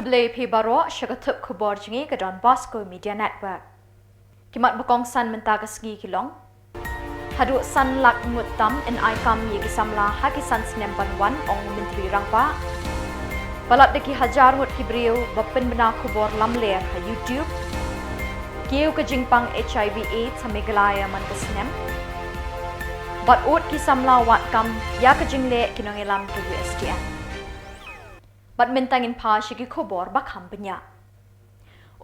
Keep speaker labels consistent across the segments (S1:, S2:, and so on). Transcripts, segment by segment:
S1: Khuble Pi Baro Shagatup Khuborjylla ke donbosco Media Network. Kimat bakong san mentaga ski Shillong. Hadu san lak ngutam in aikam yegi Samla hakisan snempan wan ong Menteri Rangpa. Balat deki hajar ngut kibriu bapin bena Khubor lamler ha YouTube. Kiu ke jingpang HIV/AIDS ha Meghalaya man ke snem. Bat ut ki Samla wat kam ya ke jingle kinongelam ke USTN. Bat mentangin pa shigi Khubor bakham benya.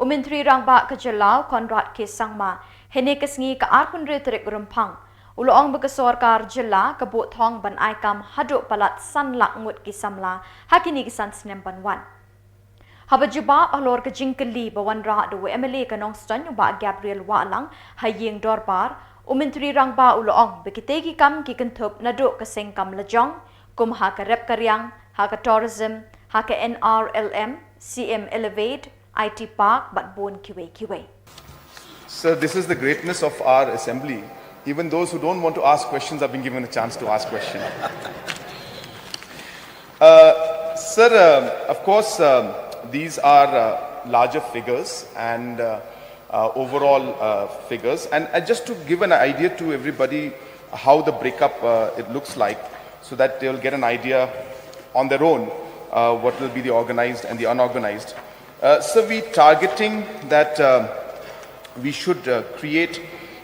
S1: Menteri Rangpa ke Jylla Konrad ke Sangma hene kesngi ke arpun retorik Rymphang. Uloong bekesorkar Jylla ke bot thong ban aikam haduk palat san lak ngut ki Samla hakini ki san snem ban wan. Haba juba alor ke jingkeli bawan ra do MLA ke Nongston ba Gabriel Walang hayeng dorbar. Menteri Rangpa uloong bekitegi kam ki kentup naduk ke sengkam lejong kum ha ke rep karyang ha ke tourism ha ke NRLM CM Elevate IT Park but bon kiwe.
S2: So this is the greatness of our assembly. Even those who don't want to ask questions are being given a chance to ask questions. Sir, of course, these are larger figures and overall figures. And just to give an idea to everybody how the breakup it looks like, so that they'll get an idea on their own what will be the organized and the unorganized. So we're targeting that we should create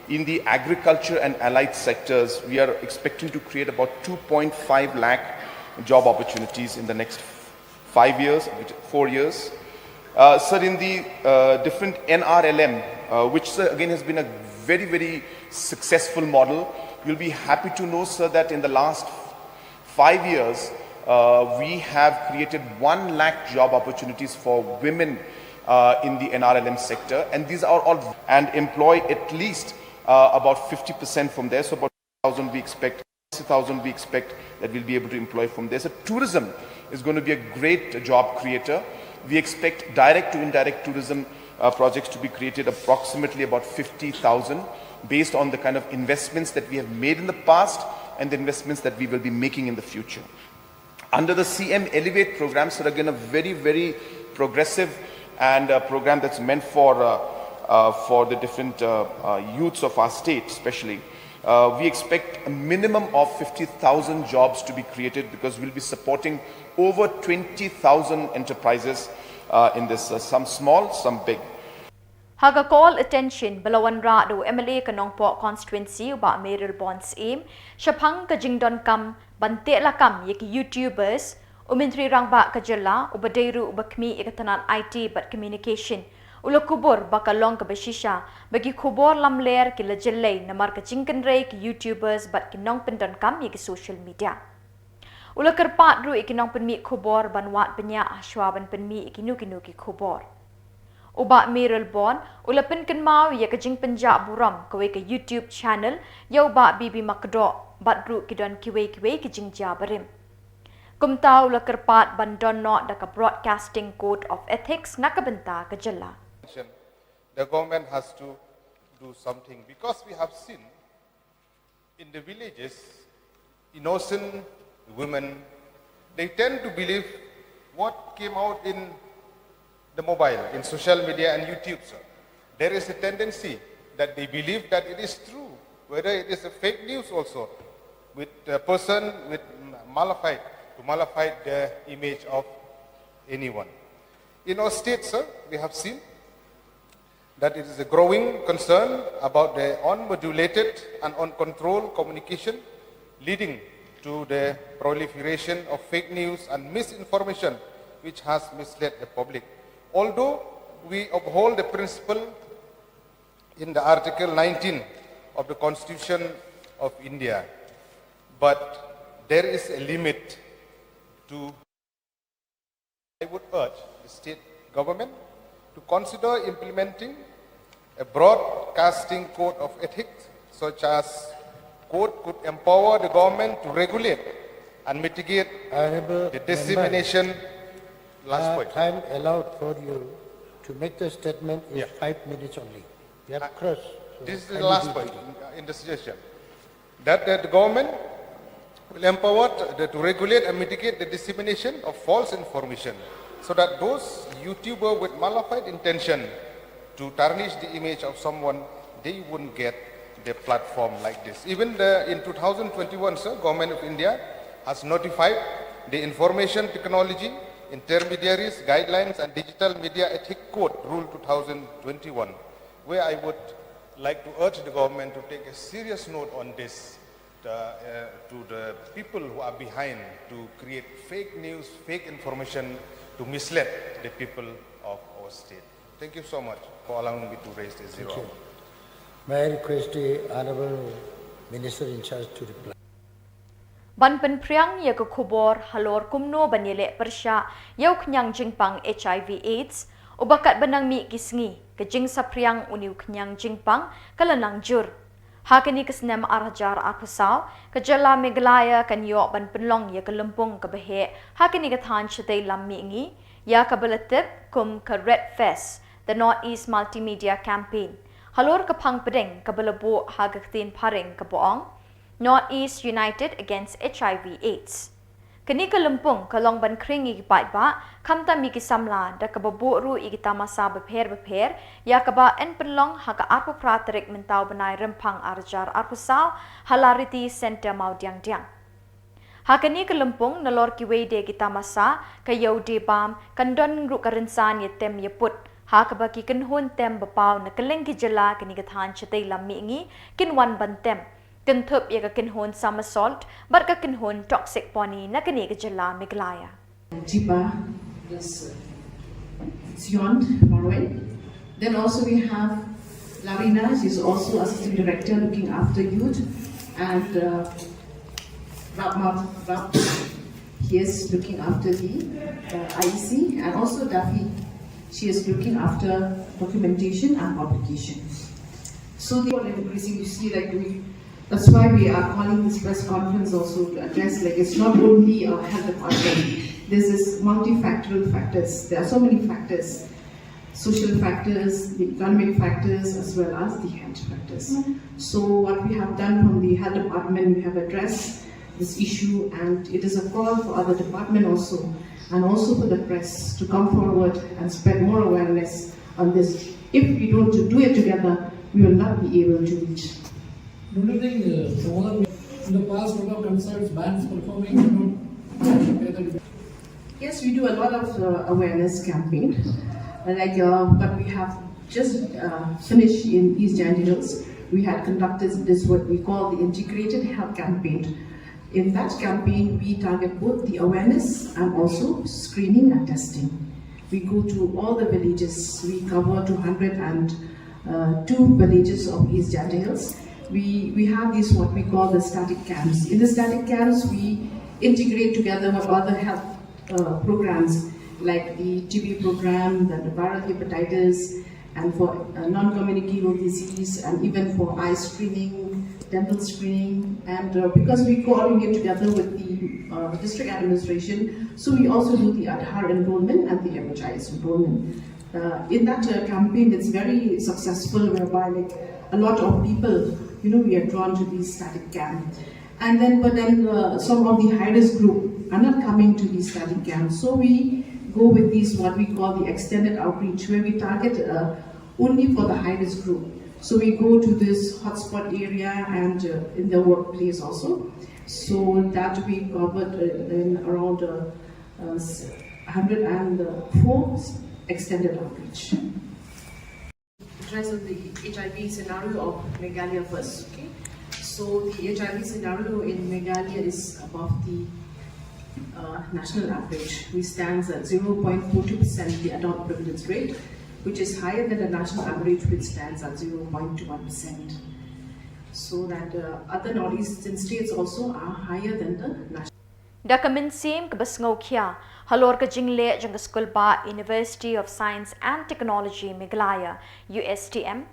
S2: in the agriculture and allied sectors, we are expecting to create about 2.5 lakh job opportunities in the next 5 years, 4 years. Sir, in the different NRLM, which again has been a very, very successful model, you'll be happy to know, sir, that in the last 5 years, we have created 1 lakh job opportunities for women in the NRLM sector, and these are all and employ at least about 50% from there. So about 1,000 we expect, 60,000 we expect that we'll be able to employ from there. So tourism is going to be a great job creator. We expect direct to indirect tourism projects to be created approximately about 50,000 based on the kind of investments that we have made in the past and the investments that we will be making in the future. Under the CM Elevate program, so again a very, very progressive and a program that's meant for the different youths of our state especially. We expect a minimum of 50,000 jobs to be created because we'll be supporting over 20,000 enterprises in this, some small, some big.
S1: Haga call attention belawan ra do MLA ke Nongpok constituency ba Meril Bonds aim Shapang ke jingdon kam bante la kam yeki YouTubers Menteri Rangpa ke Jylla ubadeiru ubakmi ikatanan IT but communication ulo Khubor bakalong ke beshisha bagi Khubor lamler ke lejellei namar ke jingkenrei ke YouTubers but ke nong pendon kam yeki social media. Ulo kerpat ru ikinong penmi Khubor banwat benya ashwaban penmi ikinu ki Khubor. Uba Meril Bon, ula penken mau ya ke jing penjak buram kewe ke YouTube channel ya uba bibi makdo badru ke don kiwe ke jing jabarim. Kumta ula kerpat bandon not da ke broadcasting code of ethics nakabenta ke Jylla.
S3: The government has to do something because we have seen in the villages innocent women, they tend to believe what came out in the mobile, in social media and YouTube. Sir. There is a tendency that they believe that it is true, whether it is a fake news also, with a person with to malafide the image of anyone. In our state, sir, we have seen that it is a growing concern about the unmodulated and uncontrolled communication leading to the proliferation of fake news and misinformation which has misled the public. Although we uphold the principle in the Article 19 of the Constitution of India, but there is a limit to. I would urge the state government to consider implementing a broadcasting code of ethics, such as code could empower the government to regulate and mitigate the dissemination.
S4: Last point. Time allowed for you to make the statement is 5 minutes only. You have crossed. So
S3: this is the last point in the suggestion. That the government will empower to regulate and mitigate the dissemination of false information, so that those YouTuber with malified intention to tarnish the image of someone, they wouldn't get the platform like this. Even in 2021, sir, Government of India has notified the Information Technology Intermediaries Guidelines and Digital Media Ethic Code Rule 2021, where I would like to urge the government to take a serious note on this to the people who are behind to create fake news, fake information to mislead the people of our state. Thank you so much for allowing me to raise this zero.
S4: Thank you. May I request the Honorable Minister in charge to reply.
S1: Ban pen priang ya ke Khubor halor kumno banyele persya yau kenyang jingpang HIV/AIDS ubakat benang mi kisngi ke jing sa priang uniu kenyang jingpang kalanang jur. Hakini kesnem arajar akusau ke Jylla Meghalaya kan yo ban penlong ya ke lempung ke behe hakini ke than chete lam mi ngi ya ke beletip kum ke Red Fest the Northeast Multimedia Campaign halor ke phang pedeng ke belebu ha ke tin paring ke boong Northeast United Against HIV/AIDS. Kini ke lempung ke long ban kring igi pai ba kamta mi ki Samla da ke babu ru igi tamasa beper ya ke ba en penlong ha ke arpu praterik mentau benai Rymphang arjar arpusau halariti center mau diang. Ha kini ke lempung nalor ki wede ki tamasa ke yau de bam kandon ru karensan ye tem ye put ha ke ba ki kenhun tem bepau na keleng ki Jylla kini ke than chete lam mi ngi kin wan ban tem kin thup ya kin hon somersault but ka kin hon toxic poni na kini ke Jylla Meghalaya.
S5: Jipa, this beyond Norway. Then also we have Lavina, she's also assistant director looking after youth, and Rap, he is looking after the IEC, and also Daffy, she is looking after documentation and publication. So they are increasing. You see, like that's why we are calling this press conference also to address, like, it's not only our health department. This is multifactorial factors. There are so many factors, social factors, the economic factors, as well as the health factors. So what we have done from the health department, we have addressed this issue, and it is a call for other department also, and also for the press to come forward and spread more awareness on this. If we don't do it together, we will not be able to reach.
S6: Don't you think in the past what are concerts, bands performing?
S5: Yes, we do a lot of awareness campaign. But we have just finished in East Hills. We had conducted this what we call the integrated health campaign. In that campaign, we target both the awareness and also screening and testing. We go to all the villages. We cover 202 villages of East Hills. We have these what we call the static camps. In the static camps, we integrate together with other health programs like the TB program, the viral hepatitis, and for non-communicable disease, and even for eye screening, dental screening, and because we coordinate together with the district administration, so we also do the Aadhaar enrollment and the MHIS enrollment. In that campaign, it's very successful, whereby like a lot of people, we are drawn to these static camps. And then, some of the high-risk group are not coming to these static camps. So we go with these, what we call the extended outreach, where we target only for the high-risk group. So we go to this hotspot area and in the workplace also. So that we covered in around 104 extended outreach. Address on the HIV scenario of Meghalaya first. Okay. So the HIV scenario in Meghalaya is above the national average. We stand at 0.42% the adult prevalence rate, which is higher than the national average, which stands at 0.21%. So that other northeastern states also are higher than the national.
S1: Dakamin sim kabasngokya halor ka jingle jang school ba University of Science and Technology Meghalaya USTM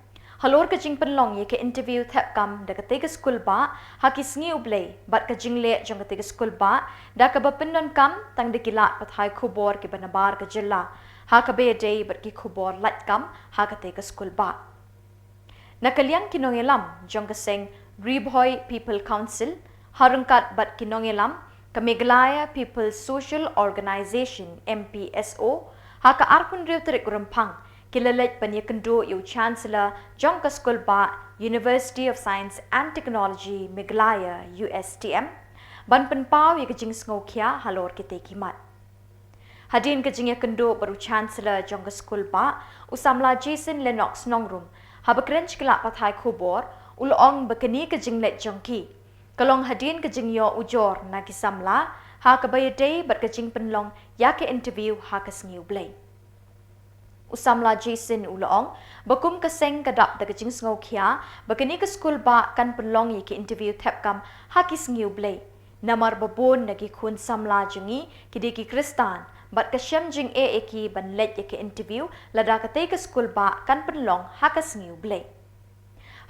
S1: halor ka jing penlong ye ka interview thap kam da ka tega school ba hakisngi ublay bat ka jingle jang ka tega school ba da ka bapindon kam tang dikilat pathai Khubor ke banabar ka Jylla ha ka be day bat ki Khubor lat kam ha ka tega school ba nakaliang kinongelam jang ka seng Reboy People Council harungkat bat kinongelam Ke Meghalaya People's Social Organisation MPSO haka arpun riu terik Rymphang kilalet panyakendo yu Chancellor jong ke School ba University of Science and Technology Meghalaya USTM ban penpau ya kejing sngokia halor kita kimat. Hadin kejing ya kendo baru Chancellor jong ke School ba Samla Jason Lennox nongrum habakrench kelak pathai Khubor ulong bekeni kejing let jongki. Kalong hadin kejing yo ujor na ki Samla ha kabayade bat kejing penlong ya ke interview ha kesngiu blay. Samla Jason ulong bakum keseng kadap da kejing sngokia bekeni ke School ba kan penlong ya ke interview tepkam ha kisngiu blay. Namar babon nagi kun Samla jengi kidi ki Kristan bat kesem jing eki ban let ya ke interview lada kate ke School ba kan penlong ha kesngiu blay.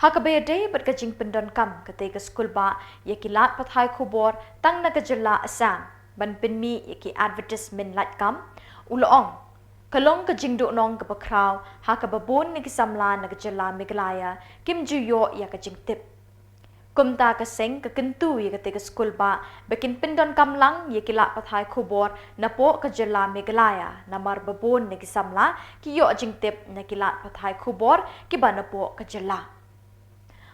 S1: Hakabayade bat kajing pendon kam kate ke School ba ya ki lat pathai Khubor tang na Jylla Assam ban penmi ya ki advertisement lat kam ulong kalong kajing do nong ke bakraw hakababon ni ki Samla na Jylla Meghalaya kim juyo ya kajing tip kumta kaseng ke kentu ya kate ke School ba bekin pendon kam lang ya ki lat pathai Khubor na po ke Jylla Meghalaya namar babon ni ki Samla ki yo jing tip na ki lat pathai Khubor ki ba na po ke Jylla.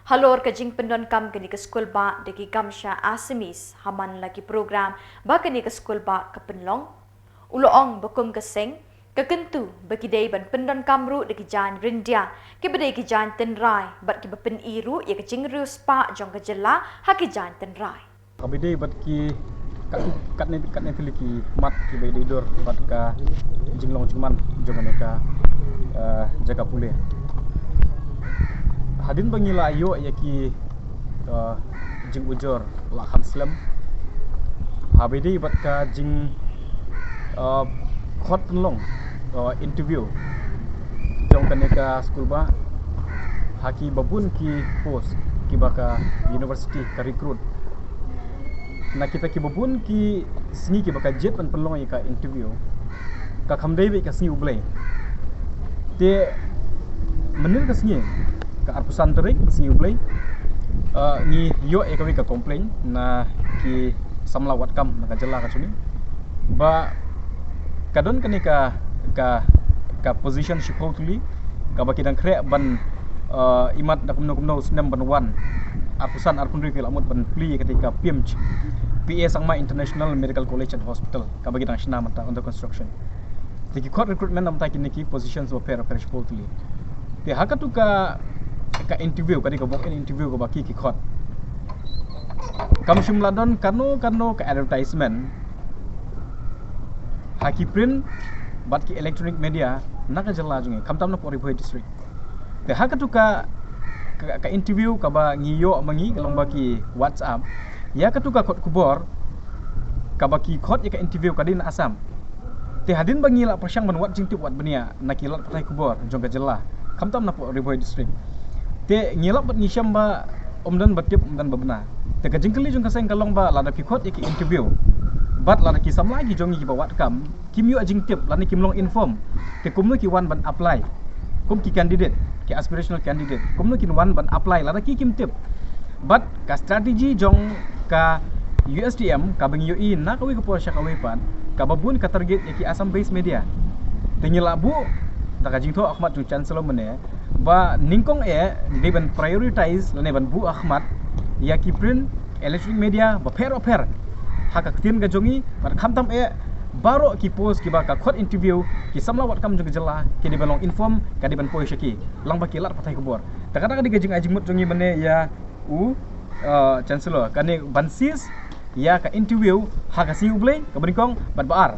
S1: Halor kajing pendon kam kini ke School ba deki kamsha asimis haman lagi program ba kini ke School ba ke penlong uloong bakum keseng kekentu bagi day ban pendon kamru deki jan rindia ki bedai ki jan tenrai bat ki bepen iru ya kajing riu spa jong ke Jylla ha ki jan tenrai
S7: kabide bat ki kat ne tiliki mat ki bedai dor bat ka jinglong cuman jong ka jaga pulih hadin bangila ayo ya ki jing ujor la kham slam habide bat ka jing khot penlong interview jong kaneka School ba haki babun ki post ki baka university ka recruit na kita ki babun ki sni ki baka jet pan penlong ka interview ka khamdei be ka sni ublai te menil ka sni ka arpusan terik sni ublai ni yo e ka complain na ki Samla watkam na ka Jylla ka chuni ba kadon kaneka ka position shipotuli ka bakidang kre ban imat da kumno snem ban wan arpusan arpundri ke lamut ban pli ketika PMC PA Sangma International Medical College and Hospital ka bakidang shna mata under construction tiki court recruitment nam ta kiniki positions of pair shipotuli te hakatu ka interview ka bok interview ka baki ki court kam shumladon kano ka advertisement haki print bat ki electronic media naka Jylla jungi kamtam na pori boy district te hakatu ka interview ka ba ngiyo mangi kalong baki WhatsApp ya katu ka kot Khubor ka baki khot ya ka interview ka din Assam te hadin bangi la pasyang ban wat jing tip wat benia nakilat patai Khubor jong ka Jylla kamtam na pori boy district te ngilap bat ngisham ba omdan batip omdan babna te ka jingkeli jong ka seng kalong ba lada ki khot ya ki interview bat lana ki Samla gi jongi ba watkam kim yu ajing tip lani kim long inform te kumno ki wan ban apply kum ki candidate ki aspirational candidate kumno ki wan ban apply lana ki kim tip bat ka strategi jong ka USTM ka bang yu na ka wi ko porsha ka wepan ka babun ka target ki Assam based media te ngila bu ta ka jing tho Ahmad jung Chancellor mane ba ningkong de ban prioritize lane ban bu Ahmad ya ki print electronic media ba per haka ketin ga jongi bar khamtam baro ki post ki ba ka khot interview ki Samla wat kam jong Jylla ki di balong inform ka di ban poi shaki lang ba ki lat pathai Khubor ta kada di gajing ajing mut jongi mane ya Chancellor kane bansis ya ka interview ha ka si ublei ka bringkong bat baar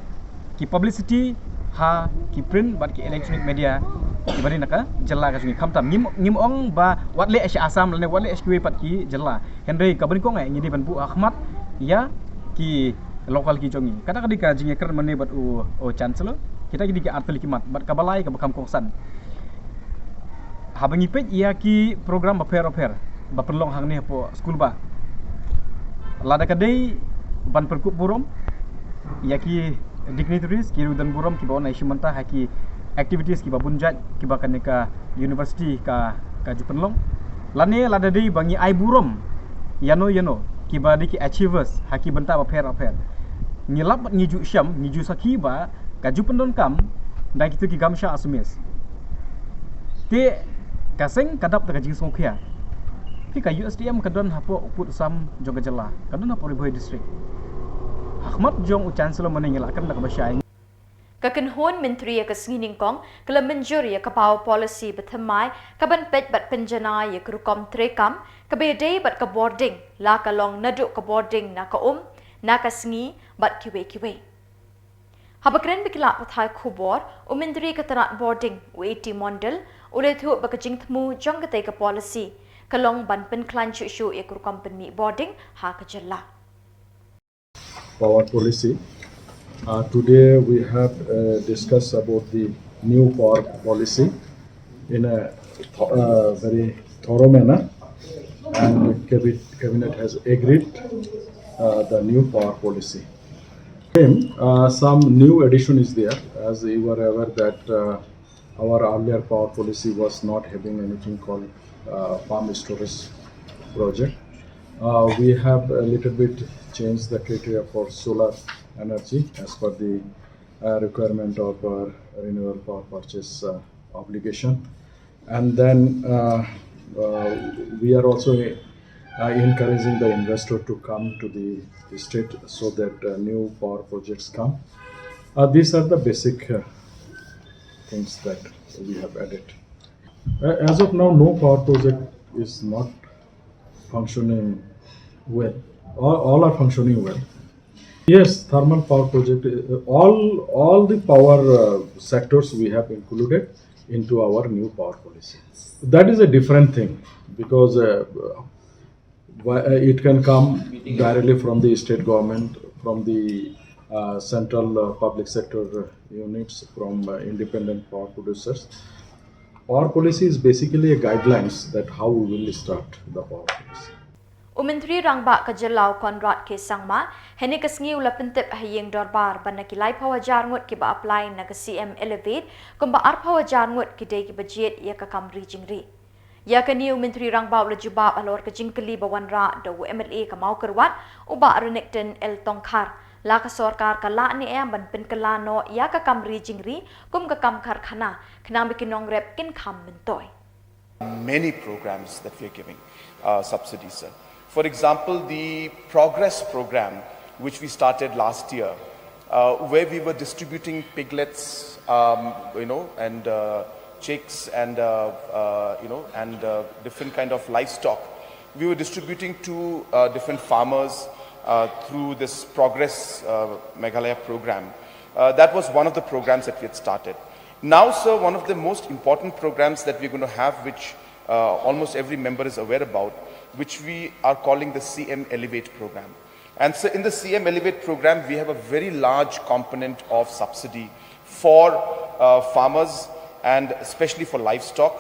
S7: ki publicity ha ki print bat ki electronic media ki bari naka Jylla ka jongi khamtam ngim ong ba wat le Assam lane wat le SQ pat ki Jylla henry ka bringkong ngi di ban bu Ahmad ya ki lokal ki jongi kata kadika jinge ker mane bat Chancellor kita ki arteli kimat bat kabalai ka bakam kongsan habangi Peit ia ki program ba pair ba perlong hang ne po School ba lada kadai ban perkup burom ia ki dignitaries ki rudan burom ki bawa naishi manta haki activities ki babunjat ki bakan ka university ka jupenlong lane lada dei bangi ai burom yano kiba di ki achievers haki benta ba pher ngilap ngiju syam ngiju sakiba kaju pendon kam dai kitu ki gamsha asumis te kaseng kadap ta kajing songkhia ki ka USDM kadon hapo uput sam jong Jylla kadon hapo riboy district Ahmad jong u chancellor mane ngilakkan da kabasya
S1: Kakenhon Menteri Kasngining Kong kala menjur ya kapau policy bethamai kaban pet bat penjana ya kerukom trekam kabede bat ka boarding la kalong naduk ka boarding na ka NAKA sngi bat kiwe habakren bikila pathai Khubor Menteri Katarat boarding UAT model ule thu bakajing thmu jong kate ka policy kalong ban pen klan chu ya kerukom pen mi boarding ha ka Jylla
S8: Power policy. Today we have discussed about the new power policy in a very thorough manner, and cabinet has agreed the new power policy. Some new addition is there, as you were aware that our earlier power policy was not having anything called farm storage project. We have a little bit changed the criteria for solar energy as per the requirement of renewable power purchase obligation, and then we are also encouraging the investor to come to the state so that new power projects come. These are the basic things that we have added. As of now, no power project is not functioning well. All are functioning well. Yes, thermal power project, all the power sectors we have included into our new power policy. That is a different thing, because it can come directly from the state government, from the central public sector units, from independent power producers. Power policy is basically a guidelines that how we will start the power policy.
S1: Menteri Rangba ka Jylla Konrad ke Sangma hene kasngi ula pentep hayeng dorbar ban nakilai pawajar ngut ki ba apply na ka CM elevate kumba ar pawajar ngut ki dei ki budget ya ka kamri jingri ya ka new Menteri Rangba ula jubab alor ka jingkeli bawanra do MLA ka mau kerwat uba renekten el tongkhar la ka sarkar ka la ni em ban pen kala no ya ka kamri jingri kum ka kam kharkhana khnam bikinong rep kin kham mentoy
S2: many programs that we are giving subsidies, sir. For example, the Progress program, which we started last year, where we were distributing piglets, and chicks and different kind of livestock. We were distributing to different farmers through this Progress Meghalaya program. That was one of the programs that we had started. Now, sir, one of the most important programs that we're going to have, which almost every member is aware about, which we are calling the CM Elevate program. And so in the CM Elevate program, we have a very large component of subsidy for farmers and especially for livestock.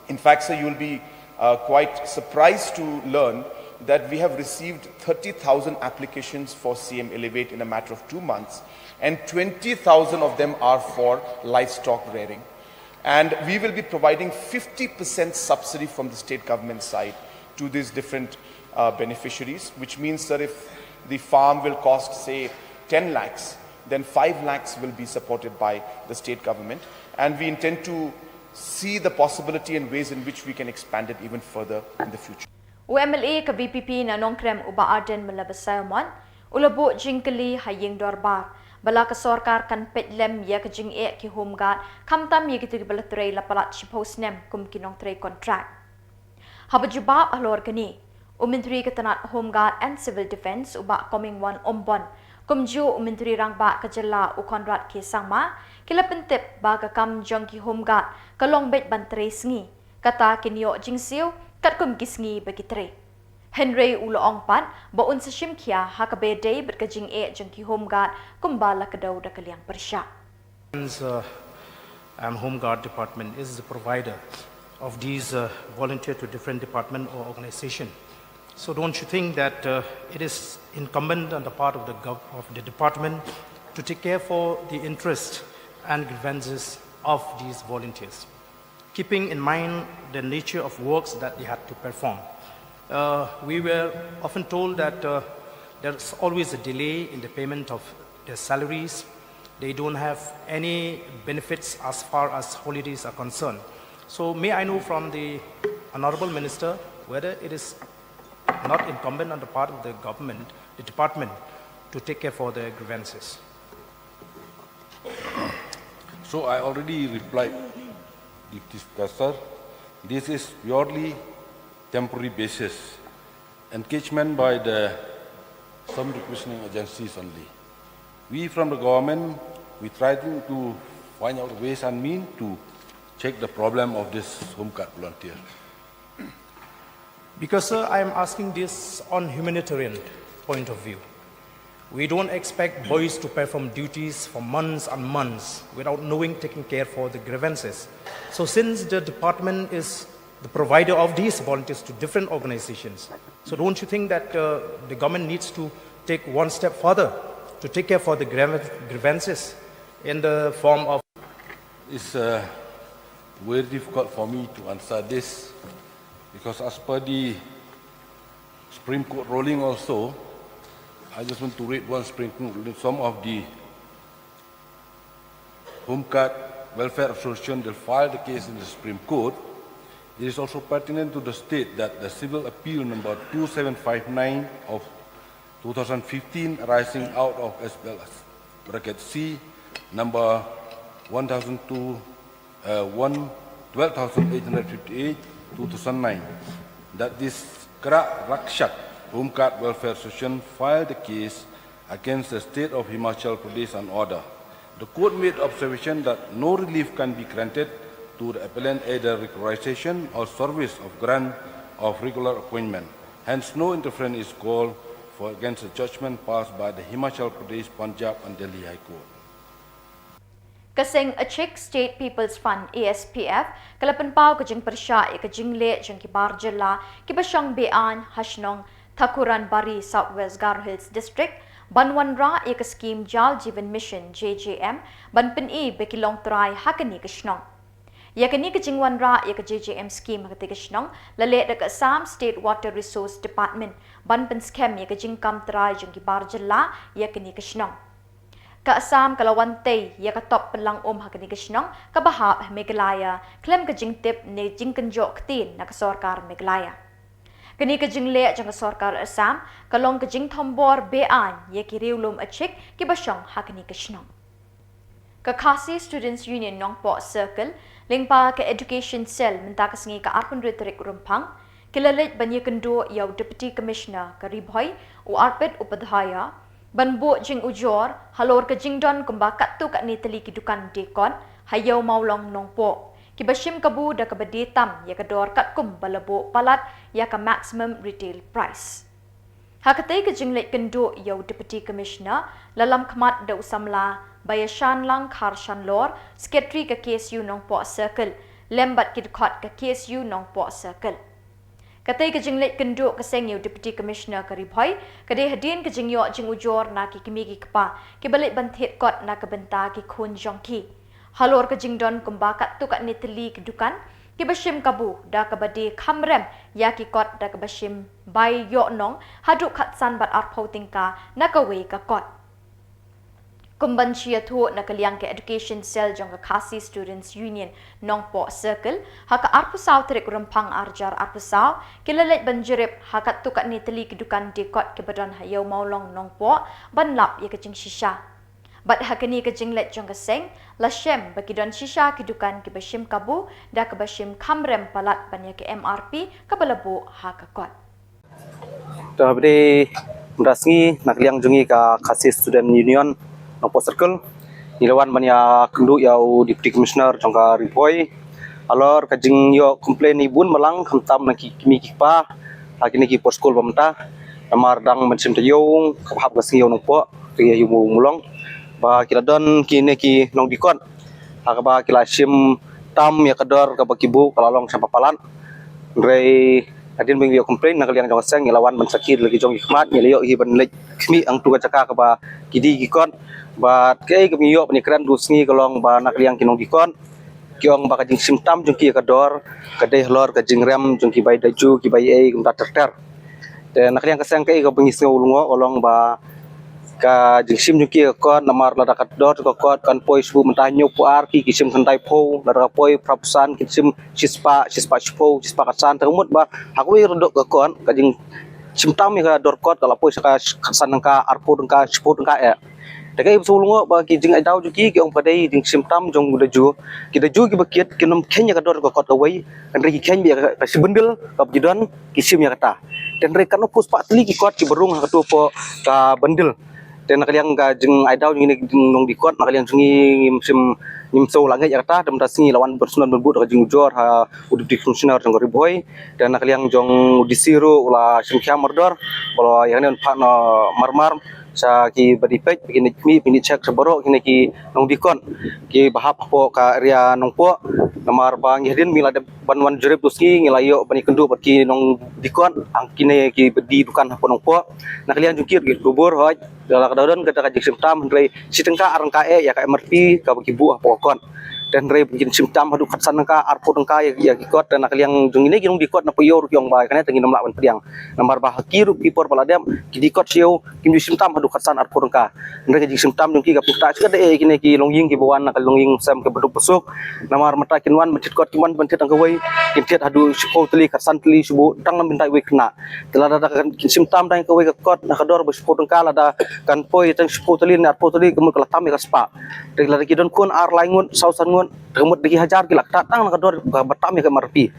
S2: In fact, sir, you will be quite surprised to learn that we have received 30,000 applications for CM Elevate in a matter of 2 months, and 20,000 of them are for livestock rearing. And we will be providing 50% subsidy from the state government side to these different beneficiaries, which means that if the farm will cost, say, 10 lakhs, then 5 lakhs will be supported by the state government. And we intend to see the possibility and ways in which we can expand it even further in the future.
S1: UMLA ka VPP na nongkrem uba arden malabasayamon, ulabo jingkeli hayeng dorbar, bala ka sorkar kan petlem ya ka jing ki homeguard, kamtam ya kitu balatray lapalat shiposnem kum kinong tray contract. Habajubab alor kani, Menteri Ketanat Home Guard and Civil Defence uba coming one ombon, kumju Menteri Rangba ka Jylla Konrad ke Sangma, kila pentip baga kam jong ki Home Guard, kalong bet bantre sngi, kata kinyo jingsiu, kat kum kisngi bagitre. Henry Uloong Pan, baun sa shimkia hakabe day bet ka jing jong ki Home Guard, kumbala kadaw da kaliang persya.
S9: Home Guard Department is the provider of these volunteer to different department or organization. So don't you think that it is incumbent on the part of the department to take care for the interest and grievances of these volunteers, keeping in mind the nature of works that they had to perform. we were often told that there's always a delay in the payment of their salaries. They don't have any benefits as far as holidays are concerned. So may I know from the Honorable Minister whether it is not incumbent on the part of the government, the department, to take care for the grievances?
S10: So I already replied, Deputy Professor. This is purely temporary basis, engagement by some requisitioning agencies only. We from the government, we try to find out ways and means to check the problem of this home card volunteer.
S9: Because, sir, I am asking this on humanitarian point of view. We don't expect boys to perform duties for months and months without knowing taking care for the grievances. So since the department is the provider of these volunteers to different organizations, so don't you think that the government needs to take one step further to take care for the grievances in the form of...
S10: It's very difficult for me to answer this because as per the Supreme Court ruling also, I just want to read one Supreme Court ruling. Some of the Home Card Welfare Association that filed the case in the Supreme Court. It is also pertinent to the state that the civil appeal number 2759 of 2015 arising out of SBL-C number 12,858 2009 that this Krak Rakshak Home Card Welfare Association filed the case against the state of Himachal Pradesh on order. The court made observation that no relief can be granted to the appellant either regularization or service of grant of regular appointment. Hence, no interference is called for against the judgment passed by the Himachal Pradesh, Punjab and Delhi High Court.
S1: Kasing Achik State People's Fund ASPF kalapan pau kajing persya kajing le jong Khuborjylla kibasang bean Hashnong Thakuran Bari Southwest Garo Hills District Banwanra ek scheme Jal Jeevan Mission JJM banpin e bekilong try hakani kashnong yakani kajingwanra ek JJM scheme hakati kashnong lale dak Assam State Water Resource Department banpin scam ek jingkam try jong Khuborjylla yakani kashnong ka Assam kalawante ya ka top pelang hakani kashnong ka bahab Meghalaya klem ka jingtip ne jingkanjo ktin na kasorkar Meghalaya kani ka jingle jang sarkar Assam kalong ka jing Khubor bean ye ki riulum achik ki basang hakani kashnong ka Khasi Students Union Nongpo Circle lingpa ka Education Cell mentakas ngi ka arpun rhetoric Rymphang kilalit banye kendo yaw Deputy Commissioner ka Ribhoy u arpet upadhaya banbo jing ujor halor ka jingdon kumba kattu ka nitali ki dukan dekon hayaw maulong nongpo Kibashim kabu da kabaditam ya kador katkum balabo palat ya ka maximum retail price. Hakatay ka jinglet kendo yaw Deputy Commissioner lalam khamat da Samla bayashan lang kharshan lor secretary ka KSU Nongpo Circle lembat kidkot ka KSU Nongpo Circle. Katay ka jinglet kendo kaseng yaw Deputy Commissioner ka Ribhoy kade hadin ka jingyo jing ujor na ki kimigi kapa kibalit banthit kot na kabenta ki Khuborjylla halor ka jingdon kumbakat tu kat nitali kedukan kibashim kabu da kabadi khamrem ya ki kot da kabashim bai yo nong haduk khatsan bat arpho tingka nakawe ka kot kumbanchia thu nakaliang ke Education Cell jong ka Khasi Students Union Nongpo Circle haka arpusaw trik Rymphang arjar arpusaw kilalet banjirip hakat tu kat nitali kedukan di kot kebadan hayaw maulong Nongpo banlap ya kajing shisha Bat hakani ka jinglet jong kaseng lashem bakidon shisha kidukan kibashim kabu da kabashim khamrem palat banya ke MRP kabalabo hakakot.
S11: Tabri mrasngi nakliang jungi ka Khasi Student Union Nongpo Circle nilawan banya kendu yau Deputy Commissioner jong ka Ribhoy alor ka jing yo complain ibun malang khamtam naki kimi kipa hakini ki poskol pamta amar dang mensim tayong kabhab kasngi yo Nongpo tiya yumu mulong ba kila don kini ki nong dikon hakaba kila sim tam ya kador ka bakibu kalalong sampapalan rei adin bing yo complain nakaliang jong seng ngelawan mensakir lagi jong hikmat nyelio hi ban lek khmi ang tu ka ba kidi gikon ba kei kami yo penikran dusngi kalong ba nakaliang kinong dikon kiong ba kajing simptom jong ki kador kadai lor kajing rem jong ki bai daju ki bai ai kum ta ter te nak yang kasang kai ko pengis ngulungo olong ba ka jing sim jong ki ko namar la kat dor ko kan poi subu mentah nyop ar ki sim kantai pho la poi prapsan ki sim sispa spo sispa kasan termut ba hakui rodok ko kajing simptom ka dor kot kala poi saka kasan ka arpo ka spo ka ya Dekai sulungo ba ki jing ai dau juki ki ong padai jing simptom jong daju ki bakiet ki nom kenya ka dor ko kot awai kan ri kenya ka sibendel ka jidon ki sim ya kata dan re kan pus pak tli ki kot ki berung ka tu po ka bendel dan kaliang ga jing ai dau ni nong di kot kaliang jungi sim nim so langai ya kata dam tasngi lawan bersunan berbut ka jing jor ha udip di fungsioner jong riboy dan kaliang jong disiru ula sim merdor bolo yang ne pa no marmar sa ki badi Peit begini mi bini cek seboro kini ki nong dikon ki bahap po ka area nong po namar bang yadin mila de banwan jerep tuski ngilayo bani kendu ki nong dikon ang kini ki bedi dukan po nong po nak kalian jukir ki Khubor hoj dala kadon kada ka simptom re sitengka arang kae ya ka MRP ka bagi buah pokon dan re bikin simptom hadu katsan ka arpo dengka ya ki kot dan kalian jung ini ki nong dikot na puyor kyong ba kana tengi nomla ban pediang namar bah kiru pipor paladem ki dikot siu kim simptom hadu katsan arpo dengka ndre ki simptom jung ki ka puta sekade kini ki longying ki bawan na longying sam ke beduk besuk namar mata kinwan mencit kot kiman mencit ang kawai kintiat hadu sipo teli katsan teli subu dang nam bintai we kena telah ada kan simptom dang kawai ka kot na kador bespo dengka lada kan poi tang sipo teli na arpo teli kemul kala tam ka spa telah ki don kun ar laingun sausan remut digi hajar gila datang na kador ka batam ka marpi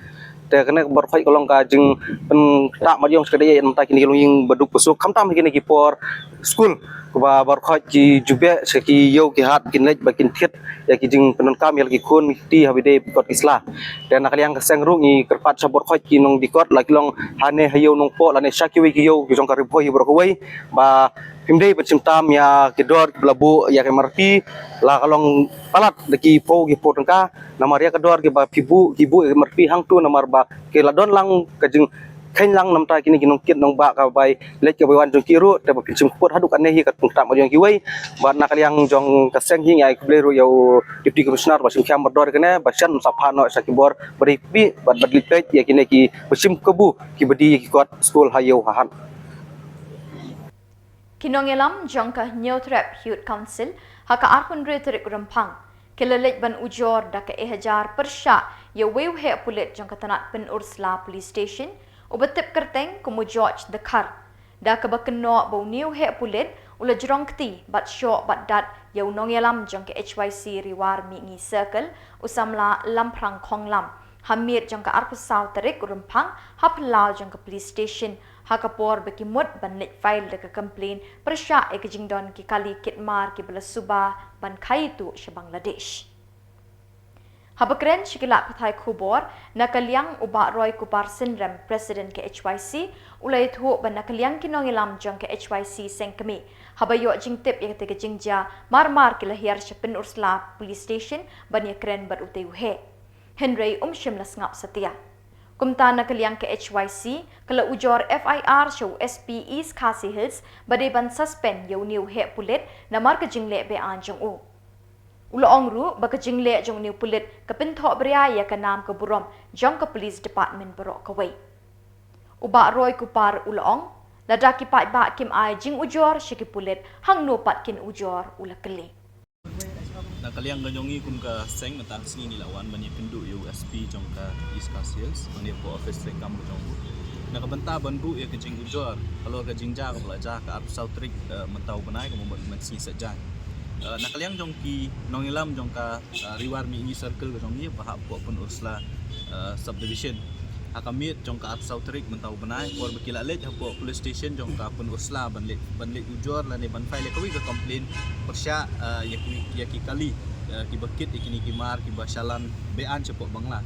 S11: te kena berfai kolong ka jing pen tak majong sekadai en ta kini long beduk besuk kam tam kini ki por school ba berkhot ki jube seki yo ki hat kin lej bakin thiet ya ki jing penon kam yel ki kun ti habide kot isla dan nakaliang kaseng rungi kerpat sabor khot ki nong dikot laki long hane hayo nong po lane syakiwi ki yo ki jong ka ripoi berkowai ba pimdei bersimtam ya kedor belabu ya kemarti la kalong palat deki po ki po tengka namar ya kedor ki ba pibu kemarti hang tu namar ba ke ladon lang kajing kain lang nam ta kini ginong kit nong ba ka bai lek ke wan jong kiru te ba pinsim pot haduk an nehi ka tungta ma jong kiwai ba nakaliang jong kaseng hi ai kubleru yau deputy commissioner ba sim kham berdor kene ba san sapano sa Khubor beri pi ba badli Peit ya kini ki besim kebu ki bedi ki kot school hayo hahan
S1: Kinongelam jongka Nyotrap Youth Council haka arpun retorik Rymphang kelelek ban ujor da ke 1000 persya ya weu he pulit jongka tanat pen Ursula police station ubetip kerteng kumu George the Car da ke bakeno bau new he pulit ula jerong kti bat syok bat dat ya unongelam jongka HYC riwar mingi circle usamla Lamprang Khonglam hamir jongka arpusau terik Rymphang haplau jongka police station hakapor beki mut ban lek file deka complain persya ek jingdon ki kali kitmar ki bela suba ban khaitu she Bangladesh habakren shikila pathai Khubor nakaliang uba roy kupar syndrome president ke HYC ulai thu ban nakaliang kinongilam jong ke HYC sengkemi habayo jingtip yang tege jingja marmar ki lahir shepen Ursula police station ban yakren bar uteu he Henry shimla ngap setia Kumta nakaliang ke HYC kala ujor FIR show SP East Khasi Hills badeban suspend yau new he pulit namar ke jingle be anjong u. Uloong ru baka jingle jong new pulit kapinthok beria ya ka nam ke burom jong ke police department berok kawai. Uba roy kupar uloong ladaki pat ba kim ai jing ujor shiki pulit hang no pat kin ujor ula kele.
S12: Nakaliang ganyongi kum ka seng matang singi ni lawan mani pindu USP jong ka East Castles mani po office rek kam jong nakabanta bandu ya kejing ujor kalau kejing ja ka belajar ka South Trick mentau benai ka membuat singi sejang nakaliang jong ki nongilam jong ka riwar mi ini circle ka jong ni bahap po pun Ursula subdivision akamit jong ka South Trick mentau benai por bekila lej po police station jong ka pun Ursula banlet ujor lane ban file kawi ka complain persya ya ki kali ki bakit ikini ki mar ki basalan bean cepo bangla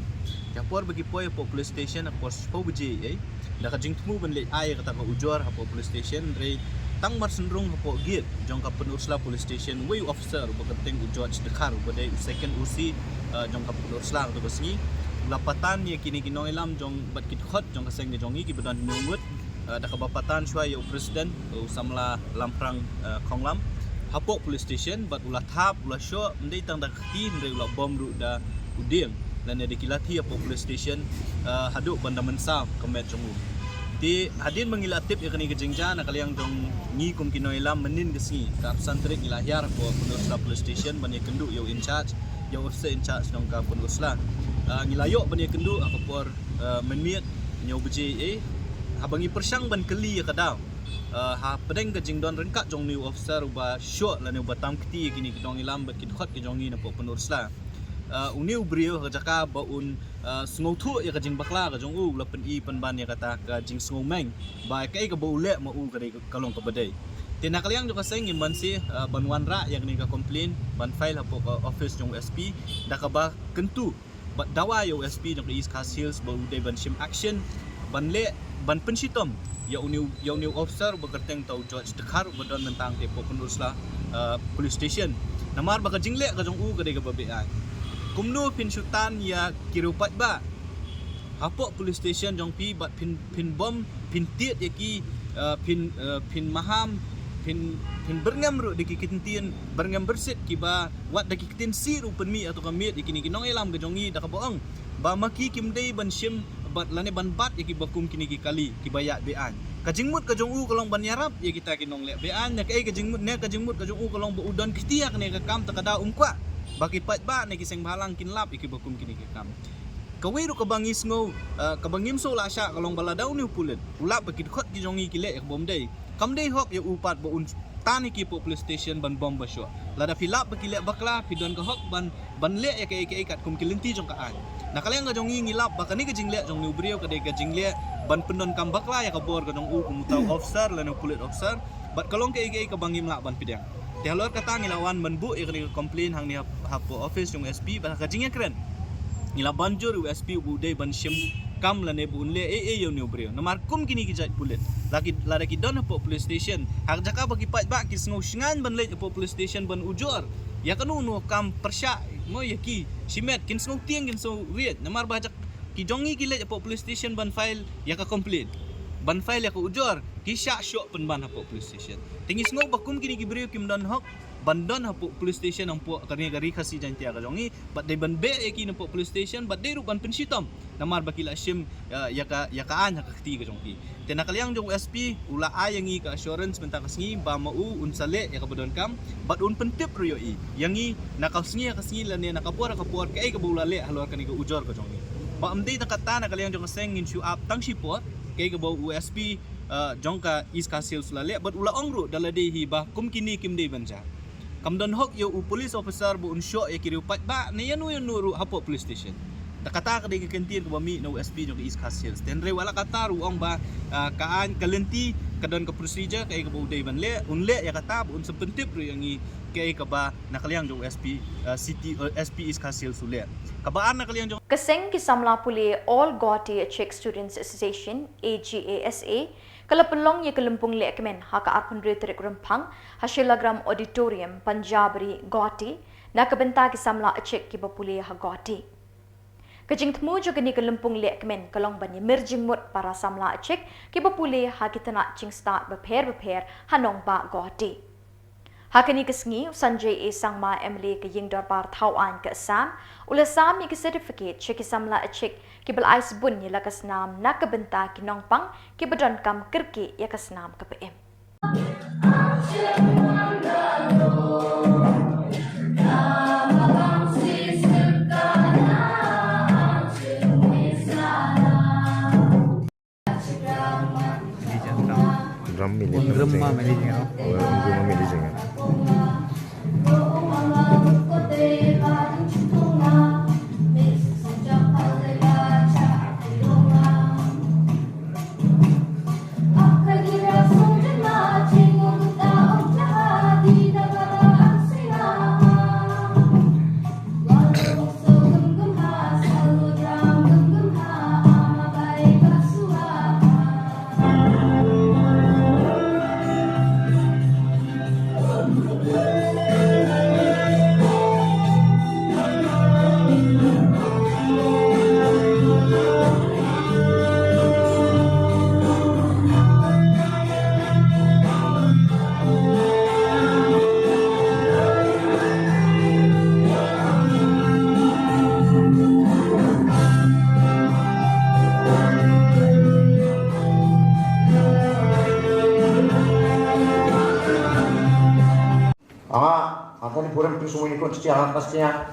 S12: ya por bagi poy po police station por po beje da ka jing tmu banlet ai kata ka ujor po police station re tang mar sendrung po git jong ka pun Ursula police station way officer bakateng George the Car badai second UC jong ka pun Ursula to basngi lapatan ya kini kinongilam jong bat kit khot jong kaseng ni jongi ki bedan nyungut da ka bapatan shwa ya president Samla Lamprang Khonglam hapok police station bat ulah thap ulah syo ndai tang da khti ndai ulah bom ru da udeng dan ada kilati apa police station haduk bandaman sa kemet jongu ti hadin mengilatip ya kini kejengja nak kalian jong ngi kum kinoilam menin gesi ka santrik ilahir ko Khuborjylla police station ban kendu yo in charge yo officer in charge nong ka Khuborjylla ngilayok ban kendu akapor menmiet nyo beje habangi persang ban keli ya kadau ha pedeng ke jingdon rengkat jong new officer ba short la new batam kti kini kidong ilam bat kidkhot ke jong ni na po Khuborjylla uniu brio ka jaka ba un sngau thu ya ka jing bakla ka jong u la pen i pen ban ya kata ka jing sngau meng ba kai ka ba ule ma u ka dei kalong ka badai tina kaliang jo ka seng imban si ban wan ra ya ni ka complain ban file ha po office jong SP da ka ba kentu ba dawa yo SP jong East Coast Hills ba u dei ban sim action ban le ban pensitom ya uniu officer bekerteng tau George Dekhar badon tentang te po Khuborjylla police station namar ba ka jingle ka jong u ka dei ka babean kumno pin sultan ya kirupat ba hapok police station jong pi bat pin bom pin tiet ya ki pin maham pin berngam ru diki kitintien berngam bersit ki ba wat diki kitin si ru pen mi atau kamit ikini kinong elam ke jongi da ka boong ba maki kimdei ban sim bat lane ban bat ya ki bakum kini ki kali ki bayak bean kajingmut ka jong u kolong ban yarap ya kita kinong le bean ya kai kajingmut ne kajingmut ka jong u kolong bo udon kitiak ne ka kam ta kada umkwa bagi Peit ba ne kiseng balang kinlap ikibakum kini kekam kawai ru kabangis ngo kabangim so la sha kalong bala daun ni pulet ulap bakit khot ki jongi kile ek bom dei kam dei hok ya upat bo un tani ki po police station ban bom ba sho lada filap bakile bakla pidon ka hok ban le ya ke kat kum kilinti jong ka an nakaleng ga jongi ngilap bakani ka jingle jong ni brio ka de ka jingle ban pendon kam bakla ya ka bor ka jong u kum tau officer la no pulet officer bat kalong ke kabangim la ban pidang Tialor kata ngilawan menbu ikni komplain hang ni hapo office yung SP bah kajingnya keren. Ngila banjur SP budai ban sim kam la ne bunle yo ni brio. Namar kum kini kijat pulet. Lagi lada ki don hapo police station. Hak jaka bagi Peit ba ki sngo shingan ban le hapo police station ban ujor. Ya kanu no kam persya mo ya ki simet kin sngo tieng kin so riet. Namar ba jak ki jongi ki le hapo police station ban file ya ka komplain. Ban file ya ka ujor kisha syok pen ban hapo police station tingis ngo bakum kini gibriu kim don hok bandon hapo police station ang po karni gari khasi jantia ka jongi bat de ban be eki hapo police station bat de ruban pensitom namar bakila sim ya ka an hakti ka jongi tena kaliang jong SP ula ayangi ka assurance benta kasngi ba mau unsale ya ka badon kam bat un pentip rio i yangi nakasngi ka sngi la ne nakapor kai ka bulale halor kani ka ujor ka jongi ba amdei nakata na kaliang jong seng in show up tang sipot kai ka bau USP jongka East Coast Hills lale but ula ongru dalade hi ba kum kini kim dei banja kam don hok yo police officer bu unsho ya kiri Peit ba ne yanu ru hapo police station da kata ka de kentir ko mi no USP jong East Coast Hills tenre wala kata ru ong ba kaan kalenti kadon ka procedure kai ka bu dei ban le unle ya kata bu un sepentip ru yangi kai ka ba nakaliang jong USP city SP East Coast Hills ule kabaan nakaliang jong
S1: Kaseng ki Samla puli All Gauti Czech Students Association AGASA kala pelong ye kelempung le kemen haka arpun retrik Rymphang Shillong auditorium Punjabi Gauti nak benta ki Samla Czech ki bapuli ha Gauti kajing temu juga ni kelempung le kemen kalong ban ye merjing mut para Samla Czech ki bapuli ha kitana ching start beper hanong ba Gauti Hakani kesngi Sanjay Sangma MLA ke ying darbar tauan ke Assam ula sam ye ke certificate Czech Samla Czech ki bel ais bun ye lakas nam nak ke benta ki nongpang ki bedon kam kirki ye kas nam ke PM
S13: drum milih
S14: cuci alat tasnya.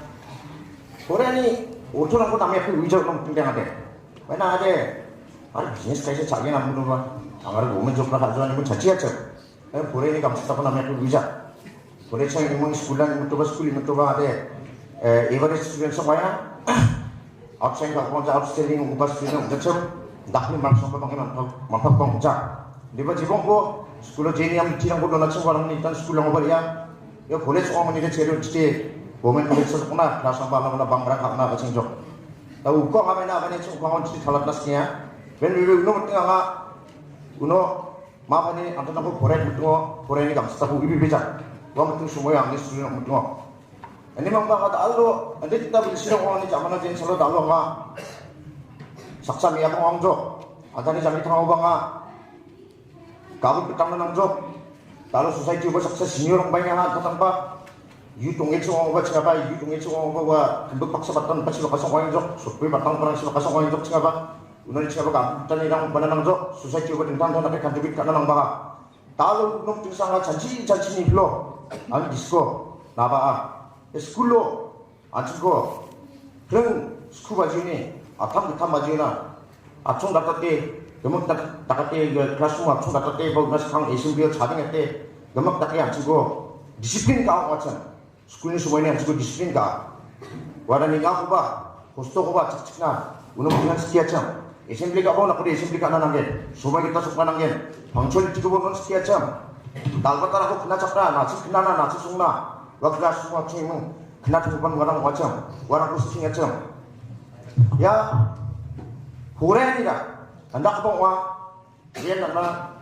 S14: Korea ni orang aku namanya aku wijau nom tinggal ada. Mana ada? Ada bisnis kayak cakap nama tu lah. Anggar women job lah kajuan ni pun caci aja. Korea ni kamu siapa namanya aku wijau. Korea cakap ni sekolah ni tu ada. Average student semua. Outstanding kalau macam outstanding ubah student macam dah ni macam apa mampak macam. Dia jibong ko sekolah jenis yang tirang ko doa macam orang ni tan sekolah apa ya? Ya college orang ni dia ceri ceri. Women college sekolah kelas sampai mana bangra kakna macam jok. Tahu kau kami nak apa ni cuma kau ceri salat nasnya. When we know tengah ngah, apa ni antara aku Korea ni kamu setahu ibu beja. Kau betul semua yang ni student betul. Ini memang kata Allah, nanti kita bersiap orang ni zaman nanti selalu Allah ngah. Saksa ni aku orang jok. Ada ni jangan tahu bangga. Kabut petang nang jok. Kalau society ubah saksa senior orang banyak hal tanpa. You tunggu orang ubah siapa? You tunggu orang ubah kembali paksa batang pas sila kasong orang jok. Supaya batang perang sila kasong orang jok siapa? Unar siapa kabut tani nang banang jok. Society ubah tentang tapi contribute kerana nang bangga. Kalau nung tinggal janji ni belum. Ang disco, naba. Sekolah, anjingko, keren sekolah baju atam baju na, acung dapat gemak dapat kelas semua acung dapat baru sekarang SMP cari ngete, gemak dapat anjingko, disiplin kau macam, sekolah ni semua ini anjingko disiplin kau, wadah ni kau ba, cik na, unang dengan sekian jam, SMP kau nak pergi SMP kau nangen, semua kita suka nangen, pangcil itu pun sekian jam, dalbatan aku kena cakra, nasi sungna. Waktu semua cuma kena tungguan orang macam kucing macam. Ya, Korea ni dah. Anda kau bawa dia nak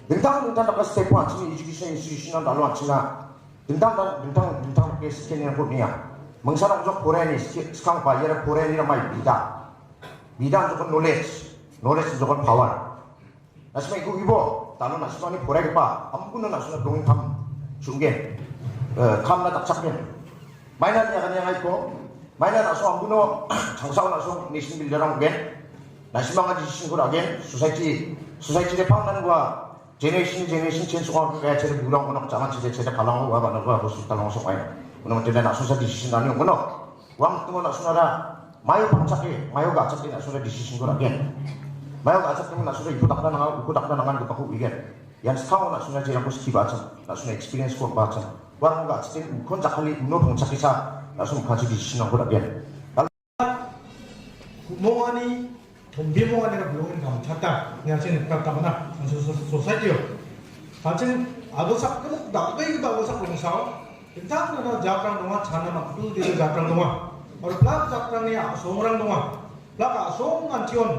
S14: bintang dapat step one sini education institution anda lalu Cina. Bintang ke sekian yang punya. Mengsarang jok Korea ni sekarang bayar Korea ni ramai bidang jok knowledge jok power. Nasib ikut ibu, tahu nasib ni Korea apa? Ampun nasib dongeng kamu sungguh. Kamna tak caknya. Mainan yang kan yang itu, mainan asal ampuno, changsau asal nation builder orang gen, nasi mangan di sini kurang gen, society ni pangan gua, generation change orang kaya ceri bulan gua nak jangan ceri kalang gua, mana gua harus kalang sok main. Gua macam nak society decision nani gua, wang tu nak sunara, mayu pangcaki, mayu gak caknya nak sunara decision kurang gen, mayu gak caknya nak sunara ikut tak nangan gua pakai igen. Yang sekarang nak sunara jadi aku skill baca, nak sunara experience gua baca. Orang enggak sih, kon cakali uno pun cakisa langsung kaji di sini aku lagi.
S15: Mongani, tombi mongani nak belum kamu cakap, ni aja nak mana, society yo. Macam agosak tu, dah baik kita agosak pengsau. Entah mana jakrang dong, cana maktu dia jakrang dong. Orang pelak jakrang ni seorang dong. Pelak seorang cion,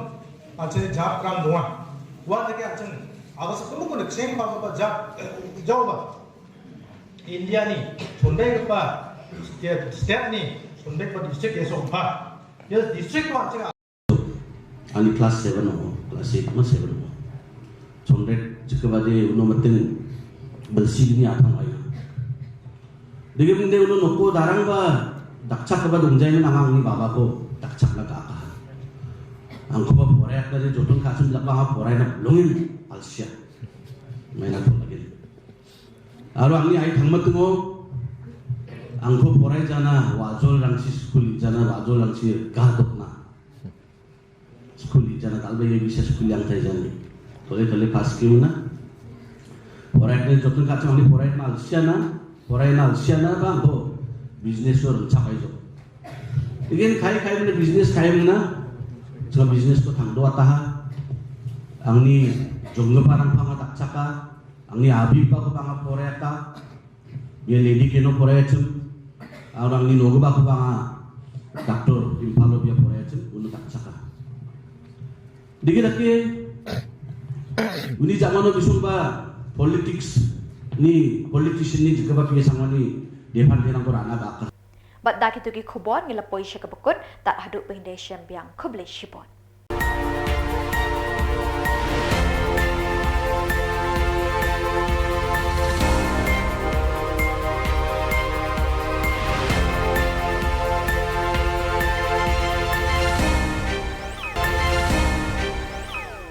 S15: aja jakrang dong. Wan lagi aja agosak tu pun eksem apa jauh bah. India ni, sondai apa? State ni, sondai apa district esok apa? Ya district tu macam.
S16: Ani kelas 7 no, kelas 8 7 no. Sondai jika bade uno meten bersih ni atang ayu. Dengan benda uno noko darang ba, dakcak ba dongjai ni nangang ni baba ko dakcak na kaka. Angko ba porai akla je jotun kasun lakba porai na longin alsia. Mainan tu lagi. Aru angni ai thangmat ngo angko porai jana wajol rangsi school jana wajol rangsi gadokna school jana kalbe ye bisa school yang tai jani tole pas kiuna porai ne jotun kacha angni porai na alsiana ba angko business or chapai jo igen khai mane business khai muna jona business ko thangdo ataha angni jongga parang phanga takchaka angni abi pa ko banga poreka ye lady keno porechum orang ni nogo ba ko banga doctor impalo bia porechum unu takchaka digirake uni zamano bisumba politics ni politician ni jika ba pia sangani depan derang ko rana ba
S1: Bat daki tugi Khubor ngila poisha kabukut tak haduk foundation biang kubli shibot.